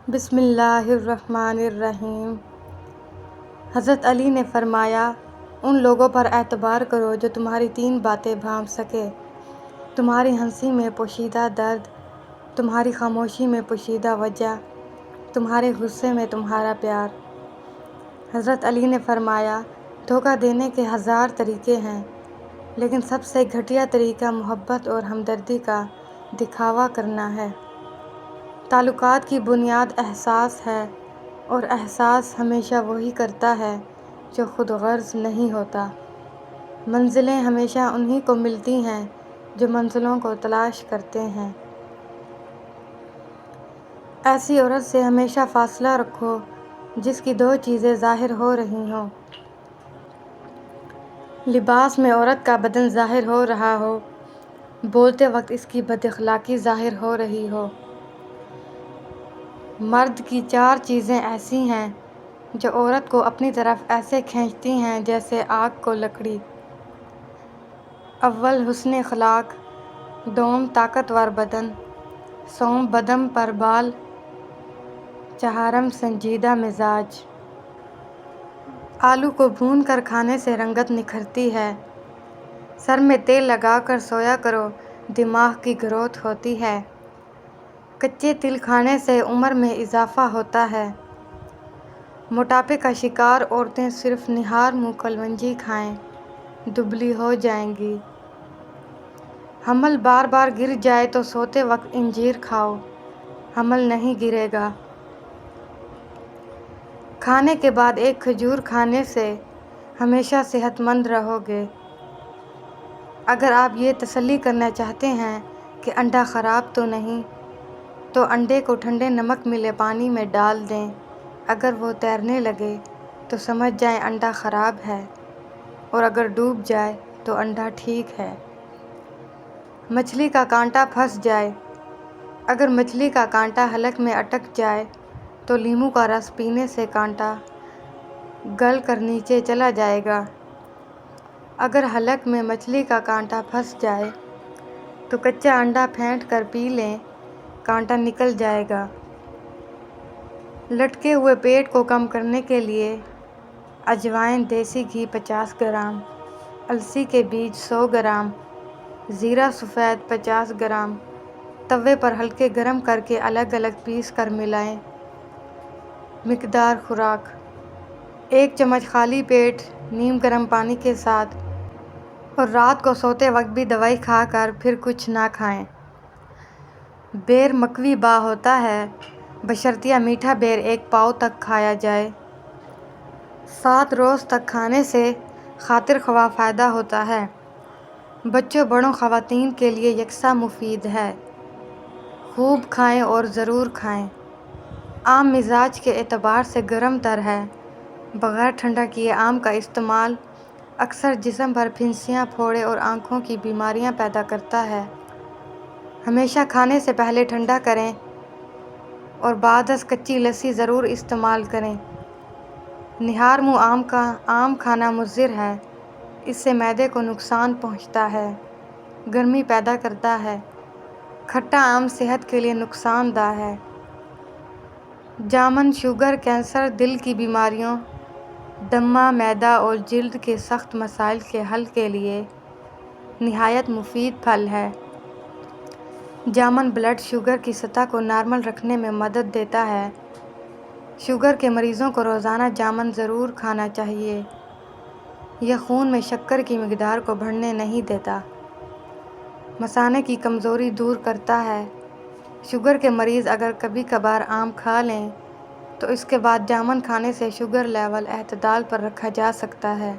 بسم اللہ الرحمن الرحیم۔ حضرت علی نے فرمایا، ان لوگوں پر اعتبار کرو جو تمہاری 3 باتیں بھانپ سکے، تمہاری ہنسی میں پوشیدہ درد، تمہاری خاموشی میں پوشیدہ وجہ، تمہارے غصے میں تمہارا پیار۔ حضرت علی نے فرمایا، دھوکہ دینے کے 1000 طریقے ہیں، لیکن سب سے گھٹیا طریقہ محبت اور ہمدردی کا دکھاوا کرنا ہے۔ تعلقات کی بنیاد احساس ہے، اور احساس ہمیشہ وہی کرتا ہے جو خود غرض نہیں ہوتا۔ منزلیں ہمیشہ انہی کو ملتی ہیں جو منزلوں کو تلاش کرتے ہیں۔ ایسی عورت سے ہمیشہ فاصلہ رکھو جس کی 2 چیزیں ظاہر ہو رہی ہوں۔ لباس میں عورت کا بدن ظاہر ہو رہا ہو، بولتے وقت اس کی بد اخلاقی ظاہر ہو رہی ہو۔ مرد کی 4 چیزیں ایسی ہیں جو عورت کو اپنی طرف ایسے کھینچتی ہیں جیسے آگ کو لکڑی۔ اول حسن اخلاق، دوم طاقتور بدن، سوم بدن پر بال، چہارم سنجیدہ مزاج۔ آلو کو بھون کر کھانے سے رنگت نکھرتی ہے۔ سر میں تیل لگا کر سویا کرو، دماغ کی گروتھ ہوتی ہے۔ کچے تل کھانے سے عمر میں اضافہ ہوتا ہے۔ موٹاپے کا شکار عورتیں صرف نہار منہ کلونجی کھائیں، دبلی ہو جائیں گی۔ حمل بار بار گر جائے تو سوتے وقت انجیر کھاؤ، حمل نہیں گرے گا۔ کھانے کے بعد 1 کھجور کھانے سے ہمیشہ صحت مند رہو گے۔ اگر آپ یہ تسلی کرنا چاہتے ہیں کہ انڈا خراب تو نہیں، تو انڈے کو ٹھنڈے نمک ملے پانی میں ڈال دیں۔ اگر وہ تیرنے لگے تو سمجھ جائیں انڈا خراب ہے، اور اگر ڈوب جائے تو انڈا ٹھیک ہے۔ مچھلی کا کانٹا پھنس جائے۔ اگر مچھلی کا کانٹا حلق میں اٹک جائے تو لیموں کا رس پینے سے کانٹا گل کر نیچے چلا جائے گا۔ اگر حلق میں مچھلی کا کانٹا پھنس جائے تو کچا انڈا پھینٹ کر پی لیں، کانٹا نکل جائے گا۔ لٹکے ہوئے پیٹ کو کم کرنے کے لیے اجوائن دیسی گھی 50 گرام، السی کے بیج 100 گرام، زیرہ سفید 50 گرام، توے پر ہلکے گرم کر کے الگ الگ پیس کر ملائیں۔ مقدار خوراک: 1 چمچ خالی پیٹ نیم گرم پانی کے ساتھ، اور رات کو سوتے وقت بھی دوائی کھا کر پھر کچھ نہ کھائیں۔ بیر مکوی با ہوتا ہے، بشرطیہ میٹھا بیر 1 پاؤ تک کھایا جائے۔ 7 روز تک کھانے سے خاطر خواہ فائدہ ہوتا ہے۔ بچوں، بڑوں، خواتین کے لیے یکساں مفید ہے۔ خوب کھائیں اور ضرور کھائیں۔ آم مزاج کے اعتبار سے گرم تر ہے۔ بغیر ٹھنڈا کیے آم کا استعمال اکثر جسم پر پھنسیاں، پھوڑے اور آنکھوں کی بیماریاں پیدا کرتا ہے۔ ہمیشہ کھانے سے پہلے ٹھنڈا کریں اور بعد از کچی لسی ضرور استعمال کریں۔ نہار منہ آم کھانا مضر ہے۔ اس سے معدے کو نقصان پہنچتا ہے، گرمی پیدا کرتا ہے۔ کھٹا آم صحت کے لیے نقصان دہ ہے۔ جامن شوگر، کینسر، دل کی بیماریوں، دمہ، معدہ اور جلد کے سخت مسائل کے حل کے لیے نہایت مفید پھل ہے۔ جامن بلڈ شوگر کی سطح کو نارمل رکھنے میں مدد دیتا ہے۔ شوگر کے مریضوں کو روزانہ جامن ضرور کھانا چاہیے۔ یہ خون میں شکر کی مقدار کو بڑھنے نہیں دیتا، مثانے کی کمزوری دور کرتا ہے۔ شوگر کے مریض اگر کبھی کبھار آم کھا لیں تو اس کے بعد جامن کھانے سے شوگر لیول اعتدال پر رکھا جا سکتا ہے،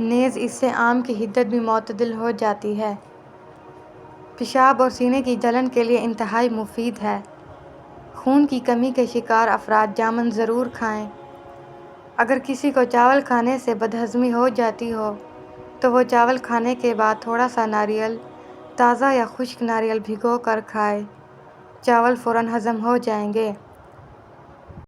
نیز اس سے آم کی حدت بھی معتدل ہو جاتی ہے۔ پیشاب اور سینے کی جلن کے لیے انتہائی مفید ہے۔ خون کی کمی کے شکار افراد جامن ضرور کھائیں۔ اگر کسی کو چاول کھانے سے بدہضمی ہو جاتی ہو تو وہ چاول کھانے کے بعد تھوڑا سا ناریل، تازہ یا خشک ناریل بھگو کر کھائے، چاول فوراً ہضم ہو جائیں گے۔